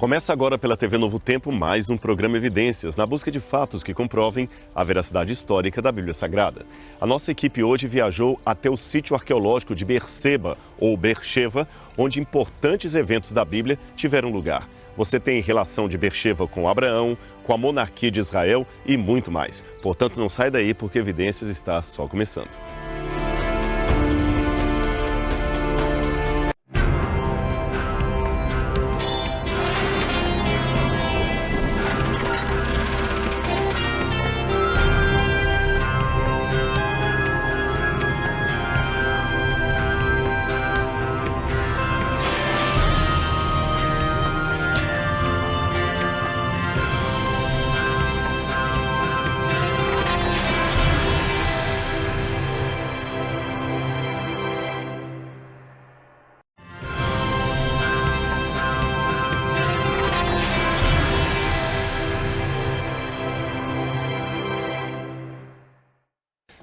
Começa agora pela TV Novo Tempo mais um programa Evidências, na busca de fatos que comprovem a veracidade histórica da Bíblia Sagrada. A nossa equipe hoje viajou até o sítio arqueológico de Berseba, ou Beersheba, onde importantes eventos da Bíblia tiveram lugar. Você tem relação de Beersheba com Abraão, com a monarquia de Israel e muito mais. Portanto, não sai daí porque Evidências está só começando.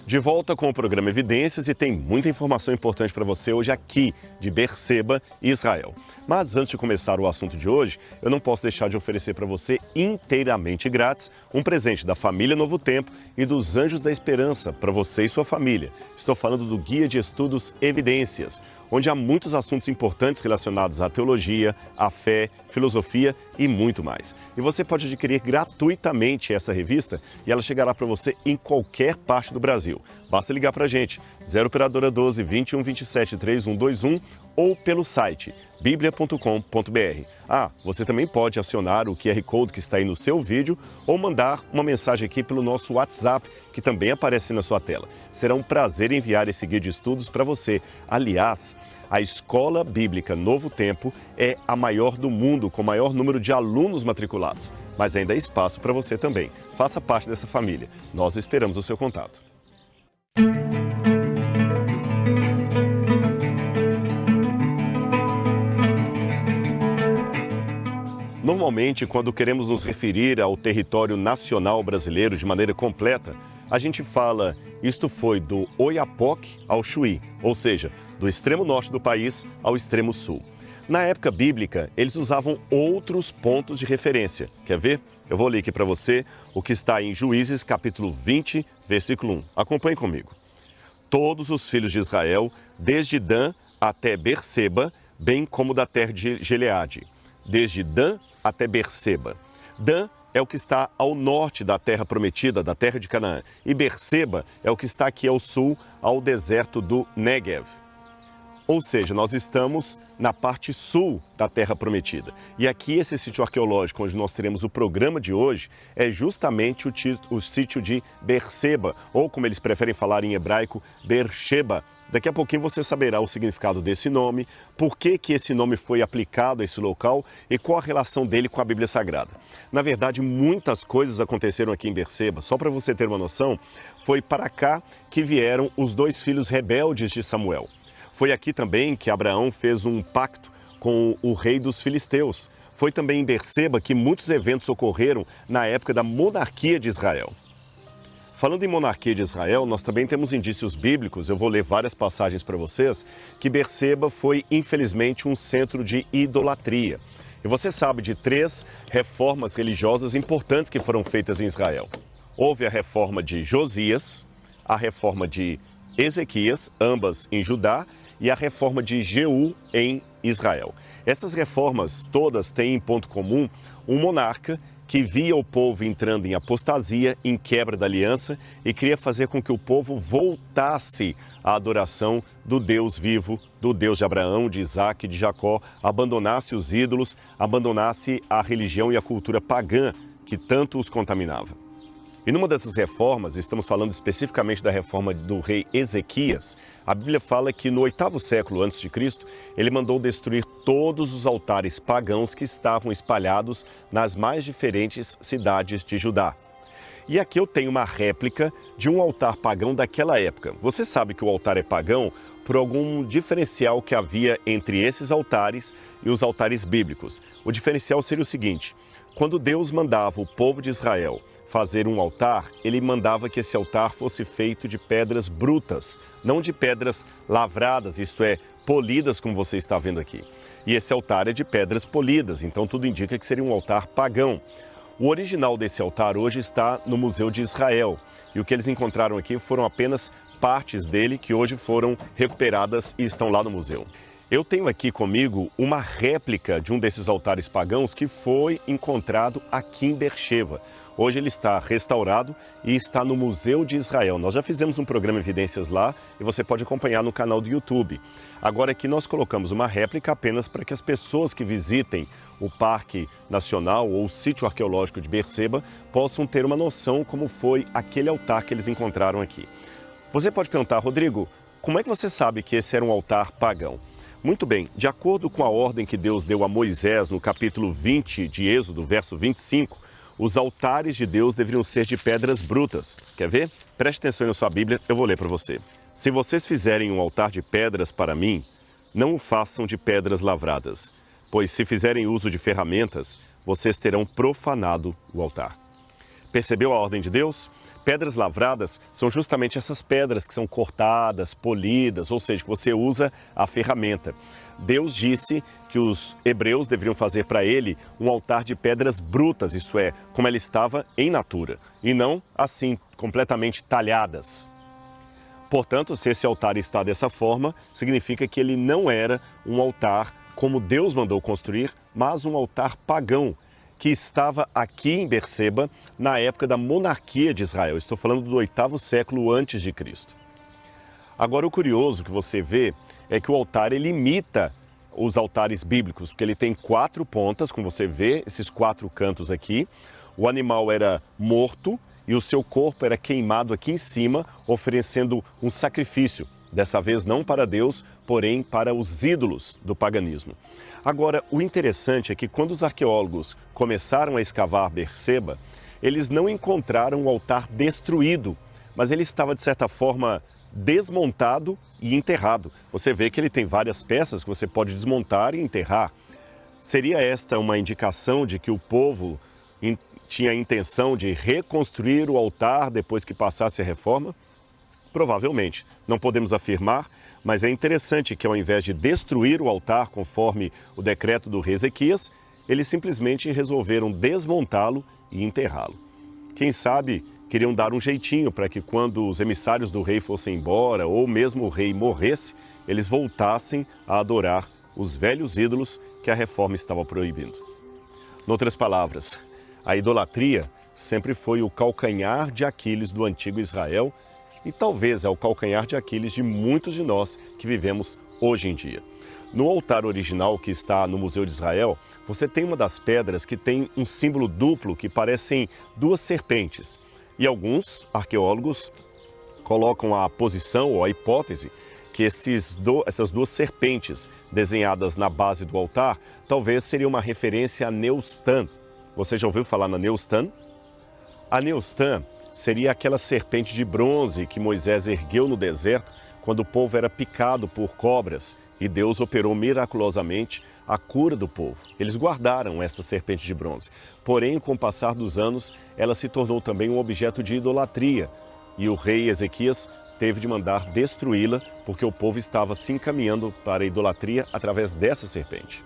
De volta com o programa Evidências e tem muita informação importante para você hoje aqui de Berseba, Israel. Mas antes de começar o assunto de hoje, eu não posso deixar de oferecer para você inteiramente grátis um presente da família Novo Tempo e dos Anjos da Esperança para você e sua família. Estou falando do Guia de Estudos Evidências, onde há muitos assuntos importantes relacionados à teologia, à fé, filosofia e muito mais. E você pode adquirir gratuitamente essa revista e ela chegará para você em qualquer parte do Brasil. Basta ligar para a gente, 0 operadora 12 21 27 3121 ou pelo site biblia.com.br. Você também pode acionar o QR Code que está aí no seu vídeo ou mandar uma mensagem aqui pelo nosso WhatsApp, que também aparece na sua tela. Será um prazer enviar esse guia de estudos para você. Aliás, a Escola Bíblica Novo Tempo é a maior do mundo, com o maior número de alunos matriculados. Mas ainda há espaço para você também. Faça parte dessa família. Nós esperamos o seu contato. Normalmente, quando queremos nos referir ao território nacional brasileiro de maneira completa, a gente fala, isto foi do Oiapoque ao Chuí, ou seja, do extremo norte do país ao extremo sul. Na época bíblica, eles usavam outros pontos de referência. Quer ver? Eu vou ler aqui para você o que está em Juízes, capítulo 20, versículo 1. Acompanhe comigo. Todos os filhos de Israel, desde Dan até Berseba, bem como da terra de Gileade, desde Dan até Berseba. Dan é o que está ao norte da terra prometida, da terra de Canaã. E Berseba é o que está aqui ao sul, ao deserto do Negev. Ou seja, nós estamos na parte sul da Terra Prometida. E aqui, esse sítio arqueológico onde nós teremos o programa de hoje, é justamente o sítio de Berseba, ou como eles preferem falar em hebraico, Beersheba. Daqui a pouquinho você saberá o significado desse nome, por que esse nome foi aplicado a esse local e qual a relação dele com a Bíblia Sagrada. Na verdade, muitas coisas aconteceram aqui em Berseba. Só para você ter uma noção, foi para cá que vieram os dois filhos rebeldes de Samuel. Foi aqui também que Abraão fez um pacto com o rei dos filisteus. Foi também em Berseba que muitos eventos ocorreram na época da monarquia de Israel. Falando em monarquia de Israel, nós também temos indícios bíblicos, eu vou ler várias passagens para vocês, que Berseba foi, infelizmente, um centro de idolatria. E você sabe de 3 reformas religiosas importantes que foram feitas em Israel. Houve a reforma de Josias, a reforma de Ezequias, ambas em Judá, e a reforma de Jeú em Israel. Essas reformas todas têm em ponto comum um monarca que via o povo entrando em apostasia, em quebra da aliança e queria fazer com que o povo voltasse à adoração do Deus vivo, do Deus de Abraão, de Isaac, de Jacó, abandonasse os ídolos, abandonasse a religião e a cultura pagã que tanto os contaminava. E numa dessas reformas, estamos falando especificamente da reforma do rei Ezequias, a Bíblia fala que no 8º século a.C., ele mandou destruir todos os altares pagãos que estavam espalhados nas mais diferentes cidades de Judá. E aqui eu tenho uma réplica de um altar pagão daquela época. Você sabe que o altar é pagão por algum diferencial que havia entre esses altares e os altares bíblicos. O diferencial seria o seguinte: Quando Deus mandava o povo de Israel fazer um altar, ele mandava que esse altar fosse feito de pedras brutas, não de pedras lavradas, isto é, polidas, como você está vendo aqui. E esse altar é de pedras polidas, então tudo indica que seria um altar pagão. O original desse altar hoje está no Museu de Israel, e o que eles encontraram aqui foram apenas partes dele que hoje foram recuperadas e estão lá no museu. Eu tenho aqui comigo uma réplica de um desses altares pagãos que foi encontrado aqui em Beersheba. Hoje ele está restaurado e está no Museu de Israel. Nós já fizemos um programa Evidências lá e você pode acompanhar no canal do YouTube. Agora aqui nós colocamos uma réplica apenas para que as pessoas que visitem o Parque Nacional ou o Sítio Arqueológico de Beersheba possam ter uma noção como foi aquele altar que eles encontraram aqui. Você pode perguntar, Rodrigo, como é que você sabe que esse era um altar pagão? Muito bem, de acordo com a ordem que Deus deu a Moisés no capítulo 20 de Êxodo, verso 25, os altares de Deus deveriam ser de pedras brutas. Quer ver? Preste atenção aí na sua Bíblia, eu vou ler para você. Se vocês fizerem um altar de pedras para mim, não o façam de pedras lavradas, pois se fizerem uso de ferramentas, vocês terão profanado o altar. Percebeu a ordem de Deus? Pedras lavradas são justamente essas pedras que são cortadas, polidas, ou seja, que você usa a ferramenta. Deus disse que os hebreus deveriam fazer para ele um altar de pedras brutas, isso é, como ela estava em natura, e não assim, completamente talhadas. Portanto, se esse altar está dessa forma, significa que ele não era um altar como Deus mandou construir, mas um altar pagão, que estava aqui em Beersheba na época da monarquia de Israel. Estou falando do 8º século antes de Cristo. Agora, o curioso que você vê é que o altar ele imita os altares bíblicos, porque ele tem 4 pontas, como você vê, esses 4 cantos aqui. O animal era morto e o seu corpo era queimado aqui em cima, oferecendo um sacrifício. Dessa vez não para Deus, porém para os ídolos do paganismo. Agora, o interessante é que quando os arqueólogos começaram a escavar Beersheba, eles não encontraram o altar destruído, mas ele estava, de certa forma, desmontado e enterrado. Você vê que ele tem várias peças que você pode desmontar e enterrar. Seria esta uma indicação de que o povo tinha a intenção de reconstruir o altar depois que passasse a reforma? Provavelmente. Não podemos afirmar, mas é interessante que ao invés de destruir o altar conforme o decreto do rei Ezequias, eles simplesmente resolveram desmontá-lo e enterrá-lo. Quem sabe queriam dar um jeitinho para que quando os emissários do rei fossem embora ou mesmo o rei morresse, eles voltassem a adorar os velhos ídolos que a reforma estava proibindo. Em outras palavras, a idolatria sempre foi o calcanhar de Aquiles do antigo Israel e talvez é o calcanhar de Aquiles de muitos de nós que vivemos hoje em dia. No altar original que está no Museu de Israel, você tem uma das pedras que tem um símbolo duplo que parecem 2 serpentes. E alguns arqueólogos colocam a posição ou a hipótese que essas 2 serpentes desenhadas na base do altar talvez seria uma referência a Neustã. Você já ouviu falar na Neustã? A Neustã seria aquela serpente de bronze que Moisés ergueu no deserto quando o povo era picado por cobras e Deus operou miraculosamente a cura do povo. Eles guardaram essa serpente de bronze. Porém, com o passar dos anos, ela se tornou também um objeto de idolatria e o rei Ezequias teve de mandar destruí-la porque o povo estava se encaminhando para a idolatria através dessa serpente.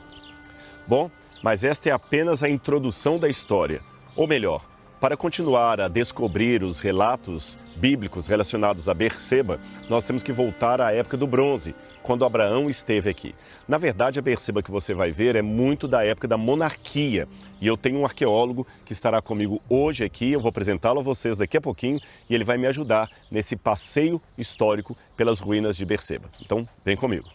Bom, mas esta é apenas a introdução da história, ou melhor, para continuar a descobrir os relatos bíblicos relacionados a Beersheba, nós temos que voltar à época do bronze, quando Abraão esteve aqui. Na verdade, a Beersheba que você vai ver é muito da época da monarquia. E eu tenho um arqueólogo que estará comigo hoje aqui, eu vou apresentá-lo a vocês daqui a pouquinho, e ele vai me ajudar nesse passeio histórico pelas ruínas de Beersheba. Então, vem comigo.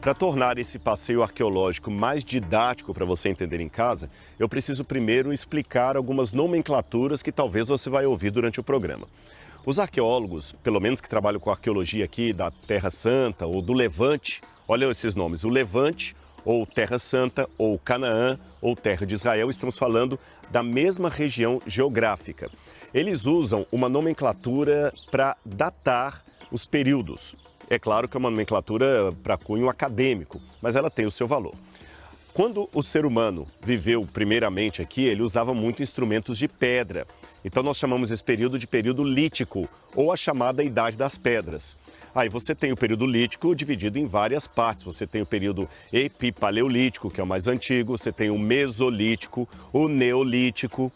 Para tornar esse passeio arqueológico mais didático para você entender em casa, eu preciso primeiro explicar algumas nomenclaturas que talvez você vai ouvir durante o programa. Os arqueólogos, pelo menos que trabalham com arqueologia aqui da Terra Santa ou do Levante, olha esses nomes, o Levante ou Terra Santa ou Canaã ou Terra de Israel, estamos falando da mesma região geográfica. Eles usam uma nomenclatura para datar os períodos. É claro que é uma nomenclatura para cunho acadêmico, mas ela tem o seu valor. Quando o ser humano viveu primeiramente aqui, ele usava muito instrumentos de pedra. Então nós chamamos esse período de período lítico, ou a chamada Idade das Pedras. Aí você tem o período lítico dividido em várias partes. Você tem o período epipaleolítico, que é o mais antigo, você tem o mesolítico, o neolítico.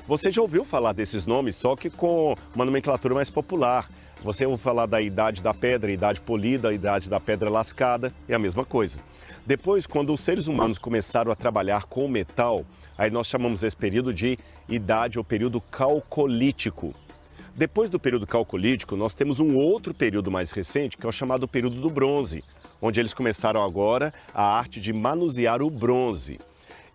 Você já ouviu falar desses nomes, só que com uma nomenclatura mais popular. Você ouve falar da Idade da Pedra, Idade Polida, Idade da Pedra Lascada, é a mesma coisa. Depois, quando os seres humanos começaram a trabalhar com o metal, aí nós chamamos esse período de Idade ou período Calcolítico. Depois do período Calcolítico, nós temos um outro período mais recente, que é o chamado período do Bronze, onde eles começaram agora a arte de manusear o bronze.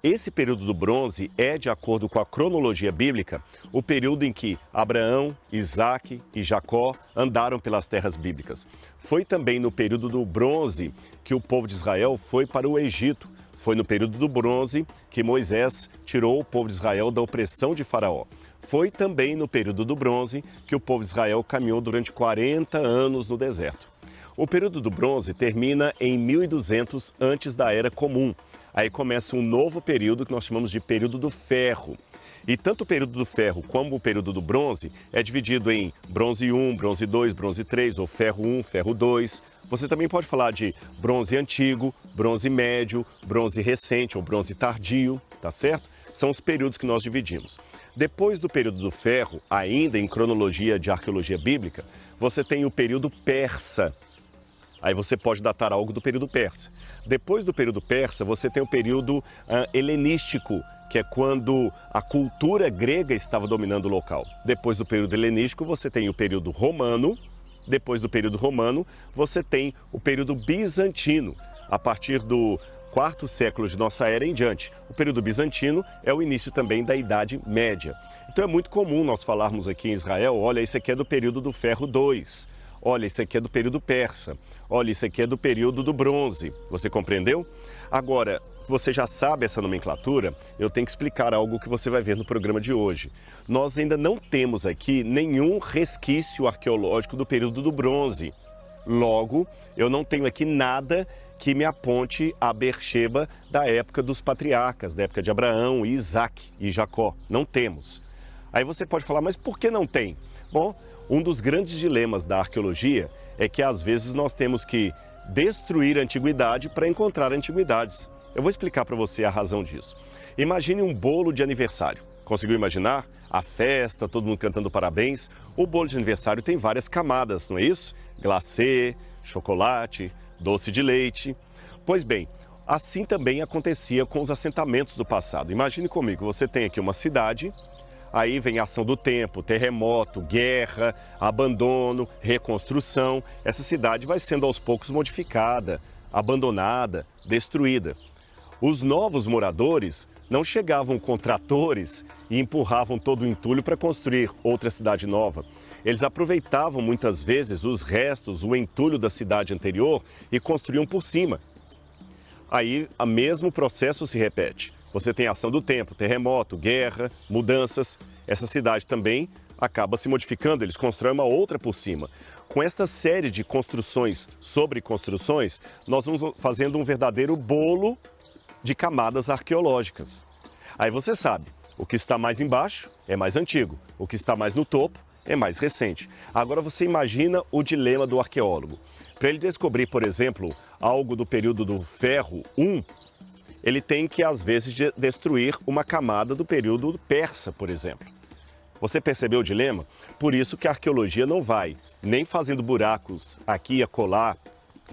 Esse período do bronze é, de acordo com a cronologia bíblica, o período em que Abraão, Isaac e Jacó andaram pelas terras bíblicas. Foi também no período do bronze que o povo de Israel foi para o Egito. Foi no período do bronze que Moisés tirou o povo de Israel da opressão de Faraó. Foi também no período do bronze que o povo de Israel caminhou durante 40 anos no deserto. O período do bronze termina em 1200 antes da Era Comum. Aí começa um novo período que nós chamamos de período do ferro. E tanto o período do ferro como o período do bronze é dividido em bronze 1, bronze 2, bronze 3, ou ferro 1, ferro 2. Você também pode falar de bronze antigo, bronze médio, bronze recente ou bronze tardio, tá certo? São os períodos que nós dividimos. Depois do período do ferro, ainda em cronologia de arqueologia bíblica, você tem o período persa. Aí você pode datar algo do período persa. Depois do período persa, você tem o período helenístico, que é quando a cultura grega estava dominando o local. Depois do período helenístico, você tem o período romano. Depois do período romano, você tem o período bizantino, a partir do quarto século de nossa era em diante. O período bizantino é o início também da Idade Média. Então é muito comum nós falarmos aqui em Israel, olha, isso aqui é do período do ferro 2. Olha, isso aqui é do período persa. Olha, isso aqui é do período do bronze. Você compreendeu? Agora, você já sabe essa nomenclatura, eu tenho que explicar algo que você vai ver no programa de hoje. Nós ainda não temos aqui nenhum resquício arqueológico do período do bronze. Logo, eu não tenho aqui nada que me aponte a Beersheba da época dos patriarcas, da época de Abraão, Isaac e Jacó. Não temos. Aí você pode falar, mas por que não tem? Bom, um dos grandes dilemas da arqueologia é que às vezes nós temos que destruir a antiguidade para encontrar antiguidades. Eu vou explicar para você a razão disso. Imagine um bolo de aniversário. Conseguiu imaginar? A festa, todo mundo cantando parabéns. O bolo de aniversário tem várias camadas, não é isso? Glacê, chocolate, doce de leite. Pois bem, assim também acontecia com os assentamentos do passado. Imagine comigo, você tem aqui uma cidade. Aí vem a ação do tempo, terremoto, guerra, abandono, reconstrução. Essa cidade vai sendo aos poucos modificada, abandonada, destruída. Os novos moradores não chegavam com tratores e empurravam todo o entulho para construir outra cidade nova. Eles aproveitavam muitas vezes os restos, o entulho da cidade anterior e construíam por cima. Aí o mesmo processo se repete. Você tem a ação do tempo, terremoto, guerra, mudanças. Essa cidade também acaba se modificando, eles constroem uma outra por cima. Com esta série de construções sobre construções, nós vamos fazendo um verdadeiro bolo de camadas arqueológicas. Aí você sabe, o que está mais embaixo é mais antigo, o que está mais no topo é mais recente. Agora você imagina o dilema do arqueólogo. Para ele descobrir, por exemplo, algo do período do ferro 1, ele tem que, às vezes, destruir uma camada do período persa, por exemplo. Você percebeu o dilema? Por isso que a arqueologia não vai nem fazendo buracos aqui e acolá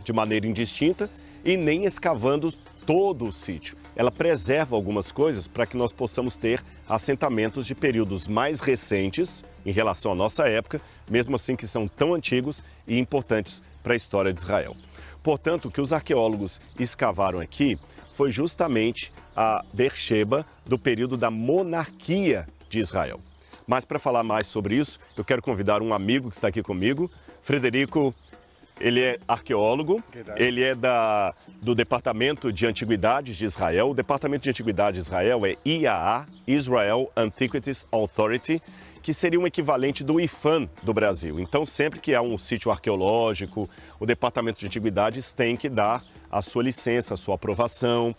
de maneira indistinta e nem escavando todo o sítio. Ela preserva algumas coisas para que nós possamos ter assentamentos de períodos mais recentes em relação à nossa época, mesmo assim que são tão antigos e importantes para a história de Israel. Portanto, o que os arqueólogos escavaram aqui foi justamente a Beersheba do período da monarquia de Israel. Mas para falar mais sobre isso, eu quero convidar um amigo que está aqui comigo, Frederico. Ele é arqueólogo, ele é do Departamento de Antiguidades de Israel. O Departamento de Antiguidades de Israel é IAA, Israel Antiquities Authority, que seria um equivalente do IPHAN do Brasil. Então, sempre que há um sítio arqueológico, o Departamento de Antiguidades tem que dar a sua licença, a sua aprovação.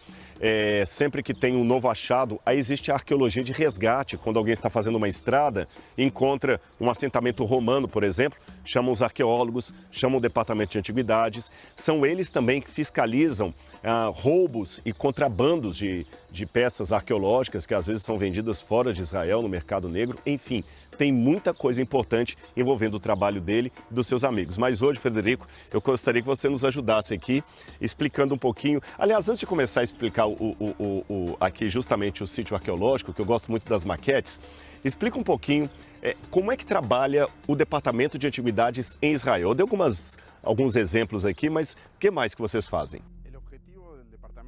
Sempre que tem um novo achado, aí existe a arqueologia de resgate. Quando alguém está fazendo uma estrada, encontra um assentamento romano, por exemplo, chamam os arqueólogos, chamam o Departamento de Antiguidades. São eles também que fiscalizam roubos e contrabandos de peças arqueológicas que às vezes são vendidas fora de Israel, no mercado negro. Enfim, tem muita coisa importante envolvendo o trabalho dele e dos seus amigos. Mas hoje, Frederico, eu gostaria que você nos ajudasse aqui, explicando um pouquinho. Aliás, antes de começar a explicar aqui justamente o sítio arqueológico, que eu gosto muito das maquetes, explica um pouquinho como é que trabalha o Departamento de Antiguidades em Israel. Eu dei alguns exemplos aqui, mas o que mais que vocês fazem?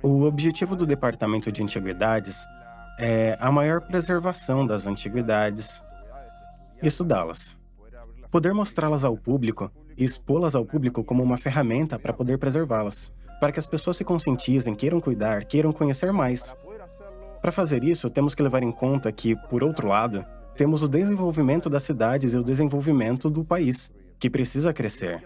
O objetivo do Departamento de Antiguidades é a maior preservação das antiguidades e estudá-las. Poder mostrá-las ao público e expô-las ao público como uma ferramenta para poder preservá-las, para que as pessoas se conscientizem, queiram cuidar, queiram conhecer mais. Para fazer isso, temos que levar em conta que, por outro lado, temos o desenvolvimento das cidades e o desenvolvimento do país, que precisa crescer.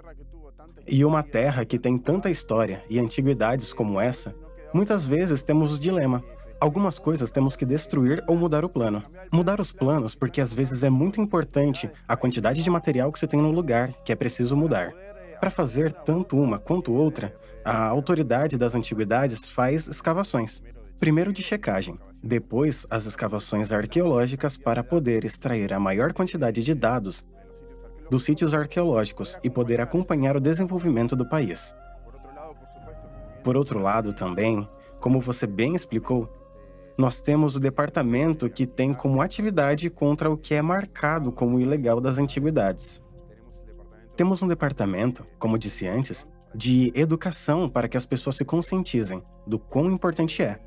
E uma terra que tem tanta história e antiguidades como essa, muitas vezes temos o dilema. Algumas coisas temos que destruir ou mudar o plano. Mudar os planos porque às vezes é muito importante a quantidade de material que você tem no lugar, que é preciso mudar. Para fazer tanto uma quanto outra, a autoridade das antiguidades faz escavações. Primeiro de checagem, depois as escavações arqueológicas para poder extrair a maior quantidade de dados dos sítios arqueológicos e poder acompanhar o desenvolvimento do país. Por outro lado, também, como você bem explicou, nós temos o departamento que tem como atividade contra o que é marcado como ilegal das antiguidades. Temos um departamento, como disse antes, de educação para que as pessoas se conscientizem do quão importante é.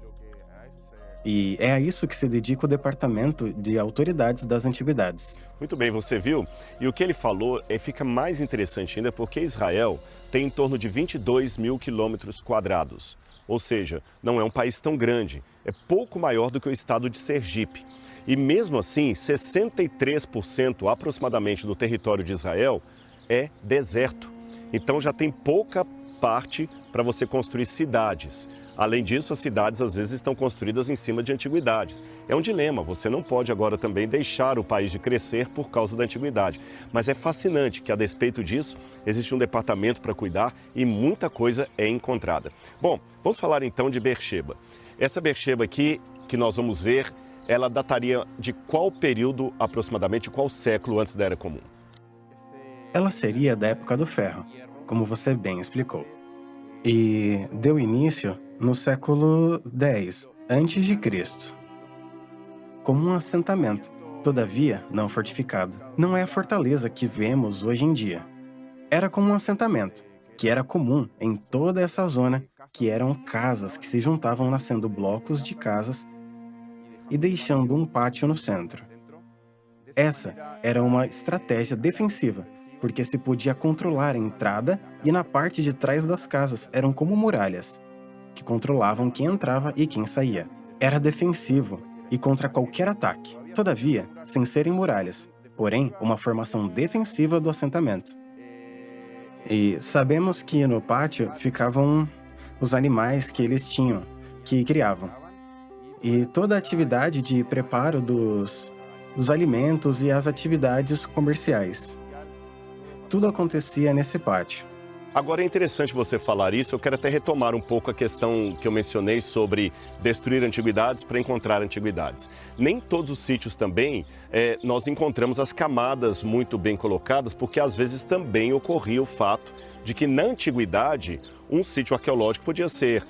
E é a isso que se dedica o Departamento de Autoridades das Antiguidades. Muito bem, você viu? E o que ele falou fica mais interessante ainda porque Israel tem em torno de 22 mil quilômetros quadrados. Ou seja, não é um país tão grande, é pouco maior do que o estado de Sergipe. E mesmo assim, 63% aproximadamente do território de Israel é deserto. Então já tem pouca parte para você construir cidades. Além disso, as cidades às vezes estão construídas em cima de antiguidades. É um dilema, você não pode agora também deixar o país de crescer por causa da antiguidade. Mas é fascinante que, a despeito disso, existe um departamento para cuidar e muita coisa é encontrada. Bom, vamos falar então de Beersheba. Essa Beersheba aqui, que nós vamos ver, ela dataria de qual período aproximadamente, qual século antes da Era Comum? Ela seria da época do ferro, como você bem explicou. E deu início no século X a.C., como um assentamento, todavia não fortificado. Não é a fortaleza que vemos hoje em dia. Era como um assentamento, que era comum em toda essa zona, que eram casas que se juntavam nascendo blocos de casas e deixando um pátio no centro. Essa era uma estratégia defensiva, porque se podia controlar a entrada e na parte de trás das casas eram como muralhas, que controlavam quem entrava e quem saía. Era defensivo e contra qualquer ataque, todavia, sem serem muralhas, porém uma formação defensiva do assentamento. E sabemos que no pátio ficavam os animais que eles tinham, que criavam. E toda a atividade de preparo dos alimentos e as atividades comerciais. Tudo acontecia nesse pátio. Agora é interessante você falar isso, eu quero até retomar um pouco a questão que eu mencionei sobre destruir antiguidades para encontrar antiguidades. Nem todos os sítios também nós encontramos as camadas muito bem colocadas, porque às vezes também ocorria o fato de que na antiguidade um sítio arqueológico podia ser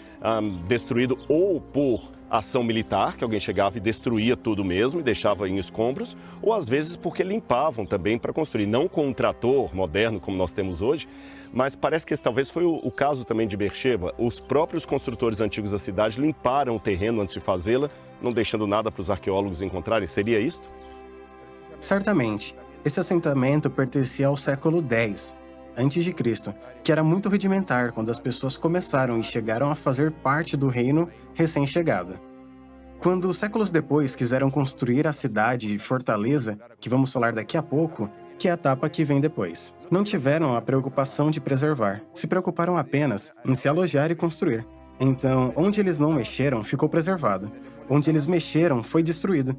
destruído ou por ação militar, que alguém chegava e destruía tudo mesmo e deixava em escombros, ou às vezes porque limpavam também para construir, não com um trator moderno como nós temos hoje, mas parece que esse talvez foi o caso também de Beersheba. Os próprios construtores antigos da cidade limparam o terreno antes de fazê-la, não deixando nada para os arqueólogos encontrarem. Seria isto? Certamente. Esse assentamento pertencia ao século X a.C., que era muito rudimentar quando as pessoas começaram e chegaram a fazer parte do reino recém-chegado. Quando séculos depois quiseram construir a cidade e fortaleza, que vamos falar daqui a pouco, que é a etapa que vem depois. Não tiveram a preocupação de preservar, se preocuparam apenas em se alojar e construir. Então, onde eles não mexeram, ficou preservado. Onde eles mexeram, foi destruído.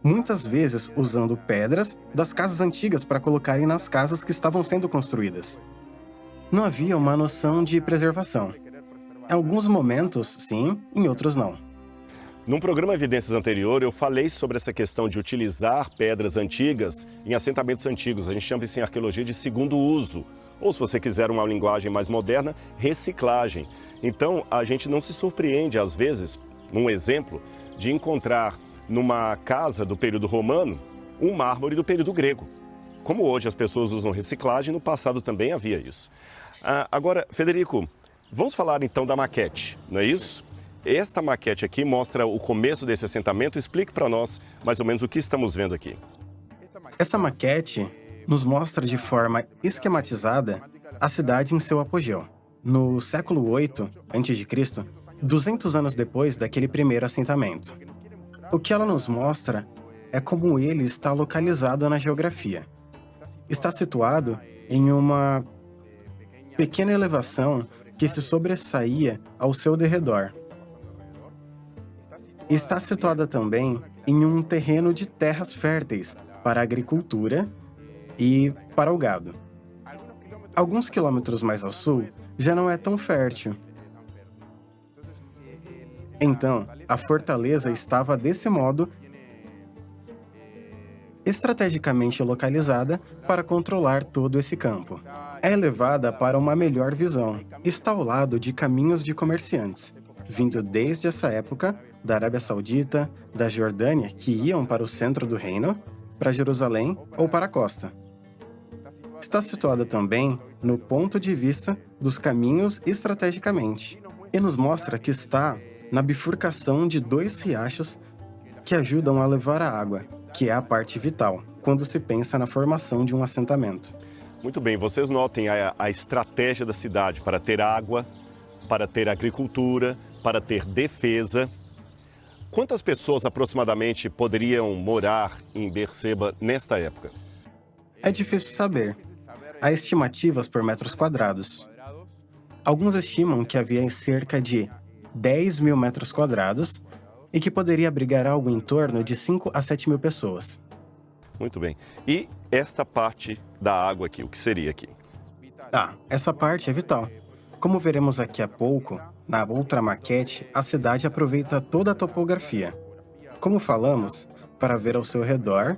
Muitas vezes usando pedras das casas antigas para colocarem nas casas que estavam sendo construídas. Não havia uma noção de preservação. Em alguns momentos, sim, em outros não. Num programa Evidências anterior, eu falei sobre essa questão de utilizar pedras antigas em assentamentos antigos. A gente chama isso em arqueologia de segundo uso. Ou, se você quiser uma linguagem mais moderna, reciclagem. Então, a gente não se surpreende, às vezes, num exemplo, de encontrar numa casa do período romano um mármore do período grego. Como hoje as pessoas usam reciclagem, no passado também havia isso. Agora, Federico, vamos falar então da maquete, não é isso? Esta maquete aqui mostra o começo desse assentamento. Explique para nós mais ou menos o que estamos vendo aqui. Essa maquete nos mostra de forma esquematizada a cidade em seu apogeu. No século VIII a.C., 200 anos depois daquele primeiro assentamento. O que ela nos mostra é como ele está localizado na geografia. Está situado em uma pequena elevação que se sobressaía ao seu derredor. Está situada também em um terreno de terras férteis para a agricultura e para o gado. Alguns quilômetros mais ao sul, já não é tão fértil. Então, a fortaleza estava desse modo estrategicamente localizada para controlar todo esse campo. É elevada para uma melhor visão. Está ao lado de caminhos de comerciantes, vindo desde essa época da Arábia Saudita, da Jordânia, que iam para o centro do reino, para Jerusalém ou para a costa. Está situada também no ponto de vista dos caminhos estrategicamente, e nos mostra que está na bifurcação de dois riachos que ajudam a levar a água, que é a parte vital, quando se pensa na formação de um assentamento. Muito bem, vocês notem a estratégia da cidade para ter água, para ter agricultura, para ter defesa. Quantas pessoas aproximadamente poderiam morar em Beerseba nesta época? É difícil saber. Há estimativas por metros quadrados. Alguns estimam que havia cerca de 10 mil metros quadrados e que poderia abrigar algo em torno de 5 a 7 mil pessoas. Muito bem. E esta parte da água aqui, o que seria aqui? Essa parte é vital. Como veremos aqui a pouco, na outra maquete, a cidade aproveita toda a topografia. Como falamos, para ver ao seu redor,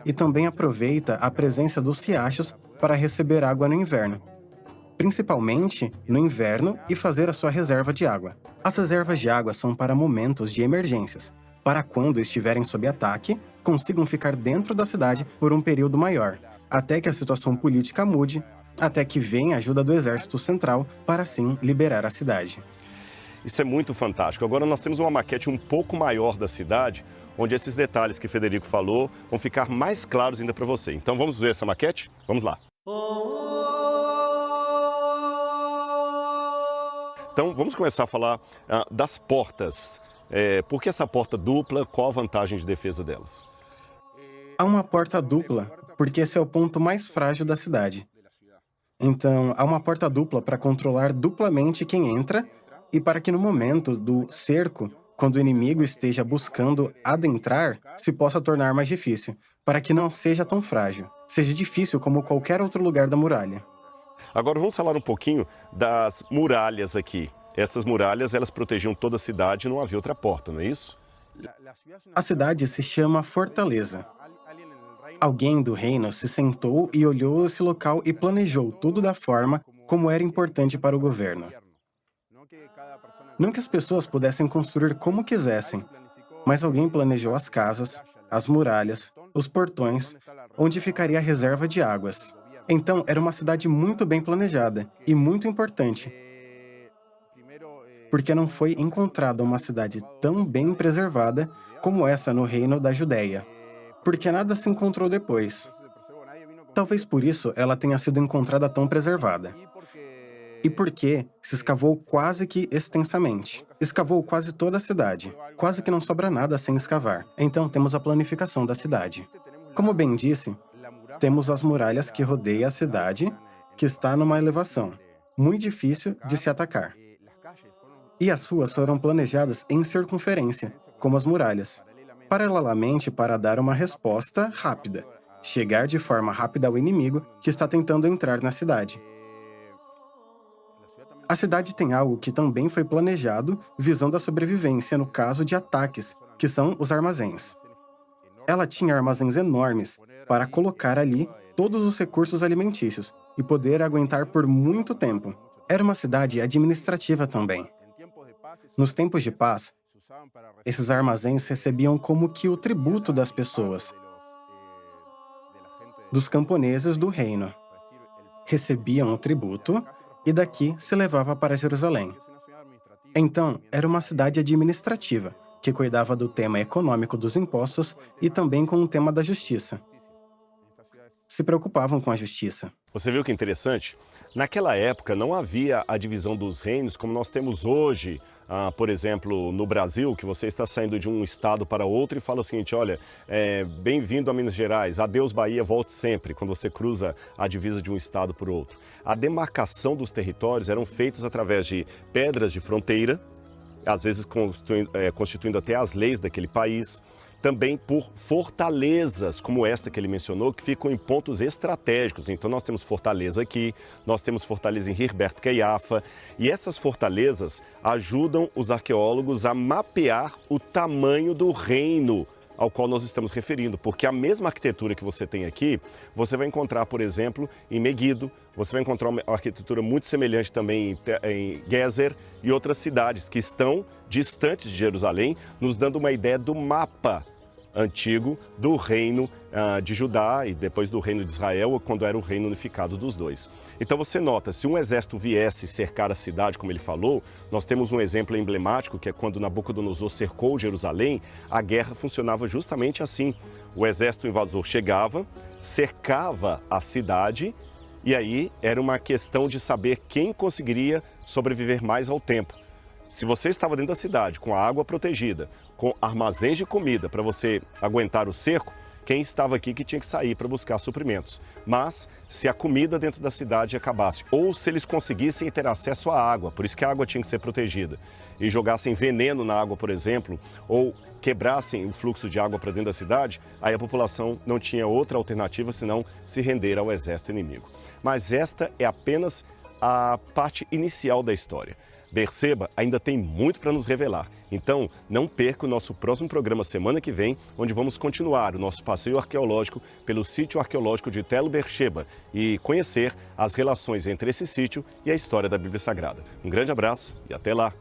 e também aproveita a presença dos riachos para receber água no inverno. Principalmente no inverno e fazer a sua reserva de água. As reservas de água são para momentos de emergências, para quando estiverem sob ataque, consigam ficar dentro da cidade por um período maior, até que a situação política mude, até que venha a ajuda do Exército Central para assim liberar a cidade. Isso é muito fantástico. Agora nós temos uma maquete um pouco maior da cidade, onde esses detalhes que Federico falou vão ficar mais claros ainda para você. Então vamos ver essa maquete? Vamos lá. Então vamos começar a falar das portas. Por que essa porta dupla? Qual a vantagem de defesa delas? Há uma porta dupla, porque esse é o ponto mais frágil da cidade. Então, há uma porta dupla para controlar duplamente quem entra e para que no momento do cerco, quando o inimigo esteja buscando adentrar, se possa tornar mais difícil, para que não seja tão frágil, seja difícil como qualquer outro lugar da muralha. Agora vamos falar um pouquinho das muralhas aqui. Essas muralhas, elas protegiam toda a cidade e não havia outra porta, não é isso? A cidade se chama Fortaleza. Alguém do reino se sentou e olhou esse local e planejou tudo da forma como era importante para o governo. Não que as pessoas pudessem construir como quisessem, mas alguém planejou as casas, as muralhas, os portões, onde ficaria a reserva de águas. Então, era uma cidade muito bem planejada e muito importante, porque não foi encontrada uma cidade tão bem preservada como essa no reino da Judéia, porque nada se encontrou depois. Talvez por isso ela tenha sido encontrada tão preservada. E porque se escavou quase que extensamente. Escavou quase toda a cidade. Quase que não sobra nada sem escavar. Então temos a planificação da cidade. Como bem disse, temos as muralhas que rodeiam a cidade, que está numa elevação, muito difícil de se atacar. E as ruas foram planejadas em circunferência, como as muralhas, paralelamente para dar uma resposta rápida, chegar de forma rápida ao inimigo que está tentando entrar na cidade. A cidade tem algo que também foi planejado visando a sobrevivência no caso de ataques, que são os armazéns. Ela tinha armazéns enormes para colocar ali todos os recursos alimentícios e poder aguentar por muito tempo. Era uma cidade administrativa também. Nos tempos de paz, esses armazéns recebiam como que o tributo das pessoas, dos camponeses do reino. Recebiam o tributo e daqui se levava para Jerusalém. Então, era uma cidade administrativa, que cuidava do tema econômico dos impostos e também com o tema da justiça. Se preocupavam com a justiça. Você viu que interessante? Naquela época não havia a divisão dos reinos como nós temos hoje, por exemplo, no Brasil, que você está saindo de um estado para outro e fala o seguinte, olha, bem-vindo a Minas Gerais, adeus Bahia, volte sempre, quando você cruza a divisa de um estado por outro. A demarcação dos territórios eram feitos através de pedras de fronteira, às vezes constituindo até as leis daquele país, também por fortalezas, como esta que ele mencionou, que ficam em pontos estratégicos. Então nós temos fortaleza aqui, nós temos fortaleza em Hirbert Keiafa, e essas fortalezas ajudam os arqueólogos a mapear o tamanho do reino ao qual nós estamos referindo, porque a mesma arquitetura que você tem aqui, você vai encontrar, por exemplo, em Meguido, você vai encontrar uma arquitetura muito semelhante também em Gezer e outras cidades que estão distantes de Jerusalém, nos dando uma ideia do mapa antigo do reino de Judá e depois do reino de Israel, quando era o reino unificado dos dois. Então você nota, se um exército viesse cercar a cidade, como ele falou, nós temos um exemplo emblemático, que é quando Nabucodonosor cercou Jerusalém, a guerra funcionava justamente assim. O exército invasor chegava, cercava a cidade, e aí era uma questão de saber quem conseguiria sobreviver mais ao tempo. Se você estava dentro da cidade, com a água protegida, com armazéns de comida para você aguentar o cerco, quem estava aqui que tinha que sair para buscar suprimentos. Mas se a comida dentro da cidade acabasse, ou se eles conseguissem ter acesso à água, por isso que a água tinha que ser protegida, e jogassem veneno na água, por exemplo, ou quebrassem o fluxo de água para dentro da cidade, aí a população não tinha outra alternativa senão se render ao exército inimigo. Mas esta é apenas a parte inicial da história. Berseba ainda tem muito para nos revelar. Então, não perca o nosso próximo programa semana que vem, onde vamos continuar o nosso passeio arqueológico pelo sítio arqueológico de Telo Berseba e conhecer as relações entre esse sítio e a história da Bíblia Sagrada. Um grande abraço e até lá!